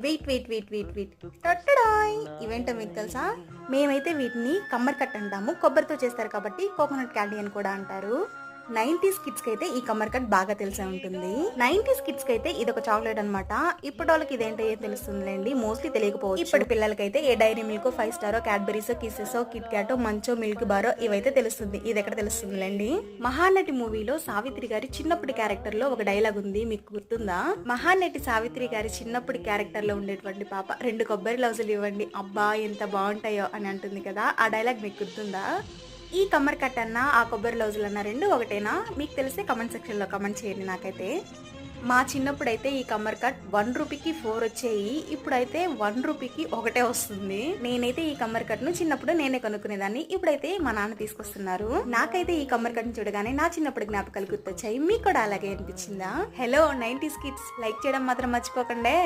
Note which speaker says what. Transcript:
Speaker 1: Wait wait wait wait wait టట్టడాయ్ ఇవేంటో మీకు తెలుసా? మేమైతే వీటిని కమ్మర్ కట్ అంటాము. కొబ్బరితో చేస్తారు కాబట్టి కోకోనట్ క్యాండీ అని కూడా అంటారు. 90s కిడ్స్ కి అయితే ఈ కమ్మర్ కట్ బాగా తెలిసే ఉంటుంది. 90s కిడ్స్ కి అయితే ఇది ఒక చాక్లెట్ అనమాట. ఇప్పుడు వాళ్ళకి ఇదేంటో ఏం తెలుస్తుందిలేండి, మోస్ట్లీ తెలియకపోవచ్చు. ఇప్పటి పిల్లలకైతే ఏ డైరీ మిల్క్, 5 స్టారో, క్యాడ్బెరీసో, కిసెసో, కిట్ క్యాటో, మంచో, మిల్క్ బారో ఇవైతే తెలుస్తుంది. ఇది ఎక్కడ తెలుస్తుందిలేండి. మహానటి మూవీలో సావిత్రి గారి చిన్నప్పటి క్యారెక్టర్ లో ఒక డైలాగ్ ఉంది, మీకు గుర్తుందా? మహానటి సావిత్రి గారి చిన్నప్పటి క్యారెక్టర్ లో ఉండేటువంటి పాప 2 కొబ్బరి లౌజులు ఇవ్వండి అబ్బా ఎంత బాగుంటాయో అని అంటుంది కదా, ఆ డైలాగ్ మీకు గుర్తుందా? ఈ కమ్మర్ కట్ అన్న ఆ కొబ్బరి లౌజులు అన్న రెండు ఒకటేనా? మీకు తెలిసే కమెంట్ సెక్షన్ లో కమెంట్ చేయండి. నాకైతే మా చిన్నప్పుడు అయితే ఈ కమ్మర్ కట్ 1 రూపీకి 4 వచ్చేయి. ఇప్పుడైతే 1 రూపీకి ఒకటే వస్తుంది. నేనైతే ఈ కమ్మర్ కట్ ను చిన్నప్పుడు నేనే కొనుక్కునేదాన్ని, ఇప్పుడైతే మా నాన్న తీసుకొస్తున్నారు. నాకైతే ఈ కమ్మర్ కట్ ని చూడగానే నా చిన్నప్పుడు జ్ఞాపకాలు గుర్తొచ్చాయి. మీకు కూడా అలాగే అనిపించిందా? హలో 90s కిడ్స్, లైక్ చేయడం మాత్రం మర్చిపోకండి.